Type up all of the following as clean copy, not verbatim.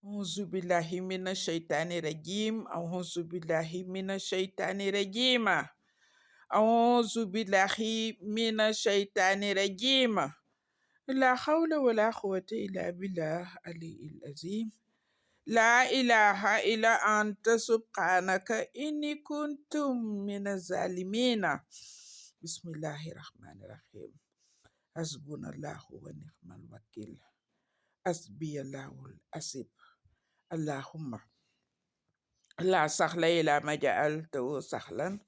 أعوذ بالله من الشيطان الرجيم أعوذ بالله من الشيطان الرجيم أعوذ بالله من الشيطان الرجيم لا حول ولا قوة إلا بالله العلي العظيم لا إله إلا أنت سبحانك إني كنت من الظالمين بسم الله الرحمن الرحيم حسبنا الله ونعم الوكيل حسبي الله الحسيب اللهم لا سهل إلا ما جعلته سهلا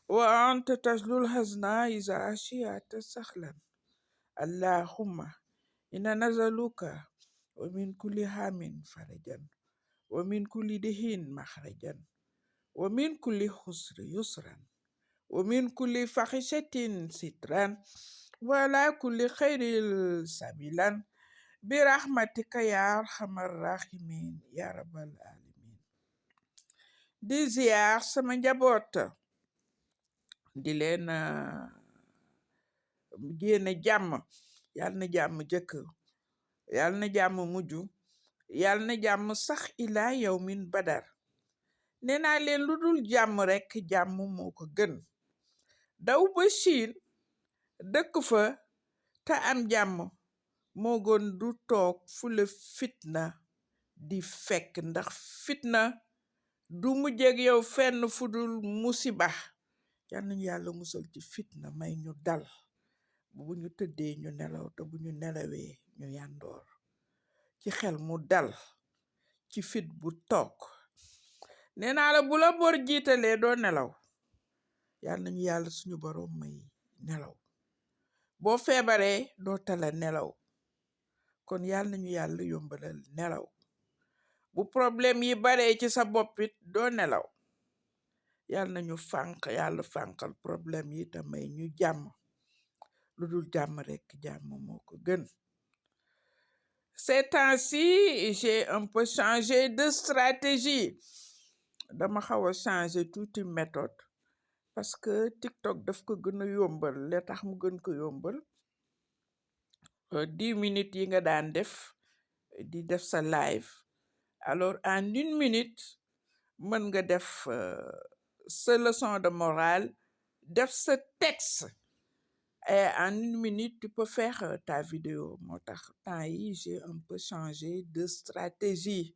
وأنت تجلو الحزن إذا أشيأت سهلا اللهم إنا نسألك ومن كل هم فرجا ومن كل دهين مخرجا ومن كل خسر يسرا ومن كل فحشة سترا ولا كل خير سبيلا برحمتك يا أرحم الراحمين يا رب العالمين di ziar sama njaboot di leen yéene jàmm yàlla na jàmm jëkk yàlla na jàmm mujj yàlla na jàmm sax ilaa yawmin badar nee naa leen lu dul jàmm rekk jàmm moo ko gën daw ba Chine dëkk fa te am jàmm moo gën du toog fu la fitna di fekk ndax fitna du mujjeg yow fenn fudul musiba yal nañu yàlla musal ci fitna may ñu dal bu ñu tëddee ñu nelaw te bu ñu nelawee ñu yàndoor ci xel mu dal ci fit bu toog nee naa la bu la bor jiitalee doo nelaw yal nañu yàlla suñu boroom may nelaw boo feebaree doo tala nelaw kon yal nañu yàlla yombalal nelaw bu problème yi baree ci sa boppit doo nelaw yàlla nañu yàlla fànqal problème yi te may ñu jàmm lu dul jàmm rekk jàmm moo ko gën. Ces temps-ci j'ai un peu changé de stratégie dama xaw a changé tuuti méthode parce que TikTok daf ko gën a yombal la tax mu gën ko yombal 10 minutes yi nga daan def di def sa live alors en 1 minute mën nga def sa leçon de morale def sa texte et en 1 minute tu peux faire ta vidéo moo tax temps yi j'ai un peu changé de stratégie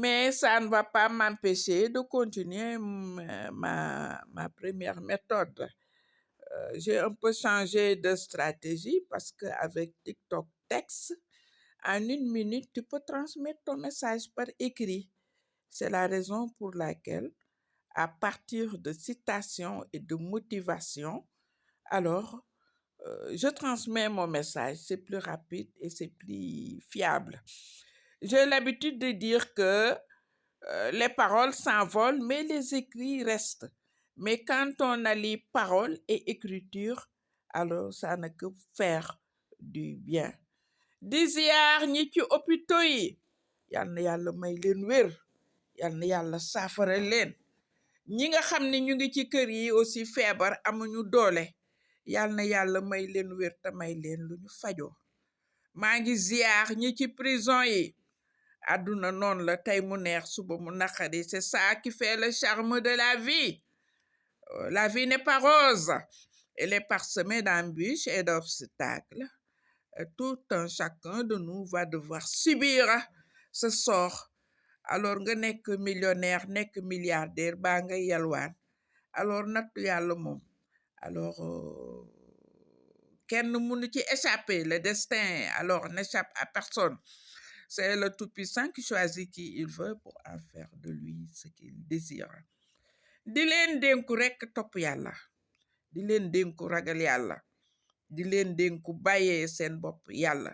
mais ça ne va pas m'empêcher de continuer ma première méthode. J'ai un peu changé de stratégie parce que avec TikTok texte en 1 minute tu peux transmettre ton message par écrit. C'est la raison pour laquelle à partir de citations et de motivation, alors je transmets mon message, c'est plus rapide et c'est plus fiable. J'ai l'habitude de dire que les paroles s'envolent, mais les écrits restent. Mais quand on allie parole et écriture, alors ça ne peut faire du bien. Di ziar ñi ci hôpitaux yi yal na yàlla may leen wér yal na yàlla saafara leen ñi nga xam ne ñu ngi ci kër yi aussi feebar amuñu doole yal na yàlla may leen wér te may leen lu ñu fajoo maa ngi ziar ñi ci prison yi àdduna noonu la tey mu neex suba mu naqari c'est ça qui fait le charme de la vie. La vie n'est pas rose, elle est parsemée d'embûches et d'obstacles. Tout un chacun de nous va devoir subir ce sort. Alors nga nekk millionnaire nekk milliardaire baa nga yalwaan alors nattu yàlla moom alors kenn mënu ci échapper le destin alors n'échappe à personne. C'est le Tout-Puissant qui choisit qui il veut pour en faire de lui ce qu'il désire. Di leen dénku rekk topp yàlla di leen dénku ragal yàlla di leen dénku bàyyee seen bopp yàlla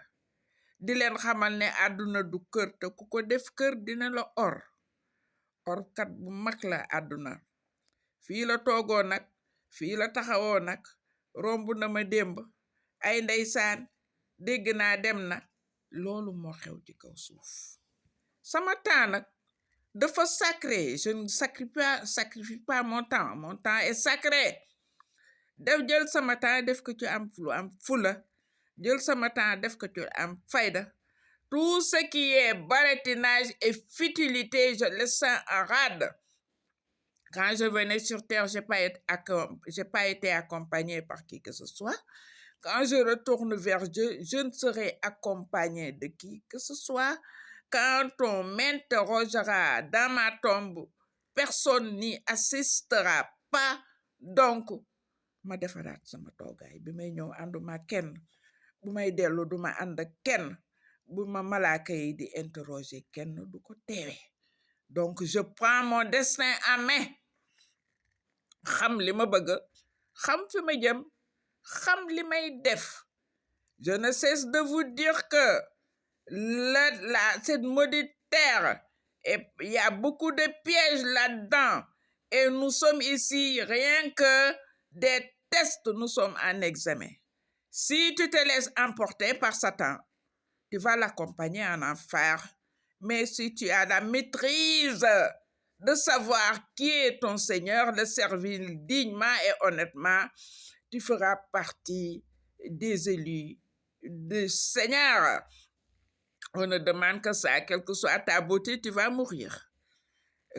di leen xamal ne àdduna du kër te ku ko def kër dina la orkat bu mag la àdduna fii la toogoo nag fii la taxawoo nag romb na ma démb ay ndeysaan dégg naa dem na loolu moo xew ci kaw suuf sama temps nag dafa sacré je ne sacrifie pas mon temps est sacré def jël sama temps def ko ci am lu am fula jël sama temps def ko ci am fayda Tout ce qui est barattinage et futilité, je le sens en rade. Quand je venais sur Terre, je n'ai pas été accompagné par qui que ce soit. Quand je retourne vers Dieu, je ne serai accompagné de qui que ce soit. Quand on m'interrogera dans ma tombe, personne n'y assistera pas. Donc, ma defaraat sama toogaay bi may ñëw ànduma kenn bu may dellu duma ànd ak kenn bu ma malaaka yi di interroger kenn du ko teewe. Donc je prends mon destin en main, xam li ma bëgg, xam fi ma jëm, xam li may def. Je ne cesse de vous dire que cette maudite terre, il y a beaucoup de pièges là-dedans. Et nous sommes ici rien que des tests, nous sommes en examen. Si tu te laisses emporter par Satan, tu vas l'accompagner en enfer. Mais si tu as la maîtrise de savoir qui est ton Seigneur, le servir dignement et honnêtement, tu feras partie des élus du Seigneur. On ne demande que ça, quelle que soit ta beauté, tu vas mourir.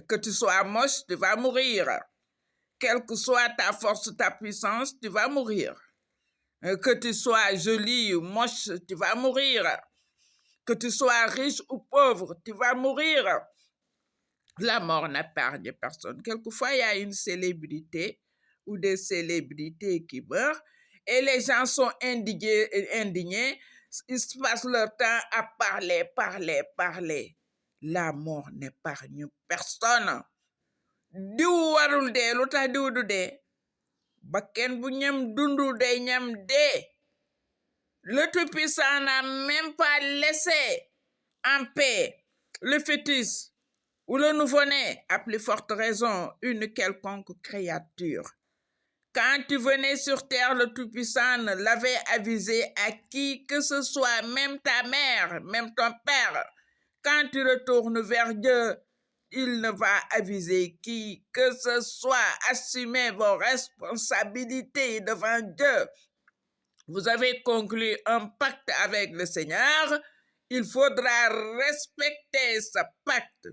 Que tu sois moche, tu vas mourir. Quelle que soit ta force, ta puissance, tu vas mourir. Que tu sois jolie ou moche, tu vas mourir. Que tu sois riche ou pauvre, tu vas mourir. La mort n'épargne personne. Quelquefois, il y a une célébrité ou des célébrités qui meurent et les gens sont indignés. Ils se passent leur temps à parler. La mort n'épargne personne. Diw warul dee lu tax diw du dee bakken bu ñam dundu day ñam dee. Le Tout-Puissant n'a même pas laissé en paix le fœtus ou le nouveau-né, à plus forte raison une quelconque créature. Quand tu venais sur terre, le Tout-Puissant ne l'avait avisé à qui que ce soit, même ta mère, même ton père. Quand tu retournes vers Dieu, il ne va aviser qui que ce soit. Assumez vos responsabilités devant Dieu. Vous avez conclu un pacte avec le Seigneur, il faudra respecter ce pacte.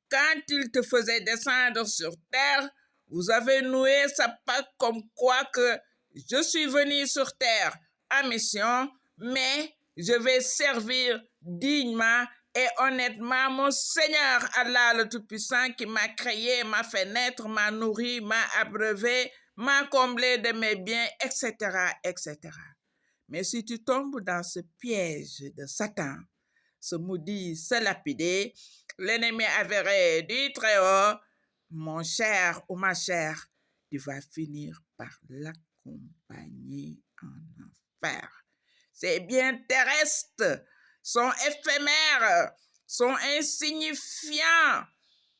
Quand il te faisait descendre sur terre, vous avez noué ce pacte comme quoi que je suis venu sur terre en mission, mais je vais servir dignement et honnêtement mon Seigneur Allah le Tout-Puissant qui m'a créé, m'a fait naître, m'a nourri, m'a abreuvé, m'a comblé de mes biens, etc., etc. Mais si tu tombes dans ce piège de Satan, ce maudit, ce lapidé, l'ennemi avéré du Très-Haut, mon cher ou ma chère, tu vas finir par l'accompagner en enfer. Ces biens terrestres sont éphémères, sont insignifiants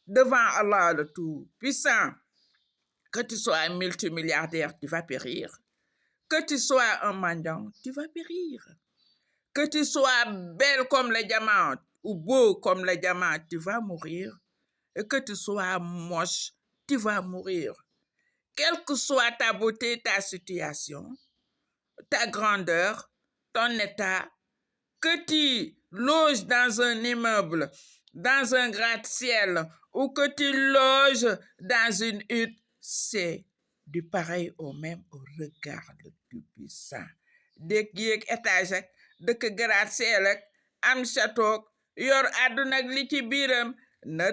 devant Allah le Tout-Puissant. Que tu sois un multimilliardaire, tu vas périr. Que tu sois un mendiant, tu vas périr. Que tu sois belle comme le diamant ou beau comme le diamant, tu vas mourir. Et que tu sois moche, tu vas mourir. Quelle que soit ta beauté, ta situation, ta grandeur, ton état, que tu loges dans un immeuble, dans un gratte-ciel, ou que tu loges dans une hutte, c'est du pareil au même au regard du Tout-Puissant. Dëkk yéeg étage ak dëkk gratte-ciel ak am château yor àdduna ak li ci biiram ne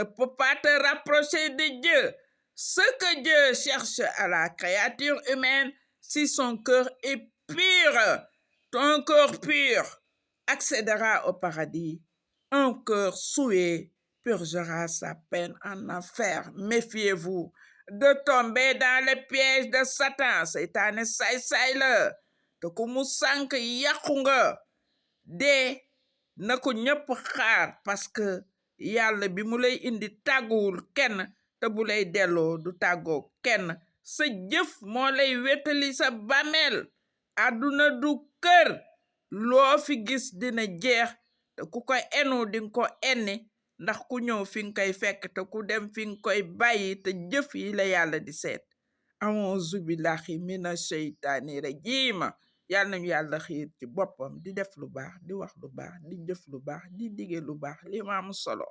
peut pas te rapprocher de Dieu. Ce que Dieu cherche à la créature humaine, si son cœur est pur, ton cœur pur accédera au paradis. Un cœur souillé purgera sa peine en enfer. Méfiez-vous de tomber dans le piège de Satan. Seytaane saay-saay la te ku mu sànk yàqu nga. Dee na ko ñëpp xaar parce que yàlla bi mu lay indi tàgguwul kenn te bu lay delloo du tàggoo kenn. Sa jëf moo lay wétali sa bàmmeel. Àdduna du kër loo fi gis dina jeex te ku ko enu di nga ko enni ndax ku ñëw fi nga koy fekk te ku dem fi nga koy bàyyi te jëf yi la yàlla di seet. A'uuzu billahi mina sheytaani rajiim. yàlla nañu yàlla xiir ci boppam di def lu baax di wax lu baax di jëf lu baax di dige lu baax li ma am solo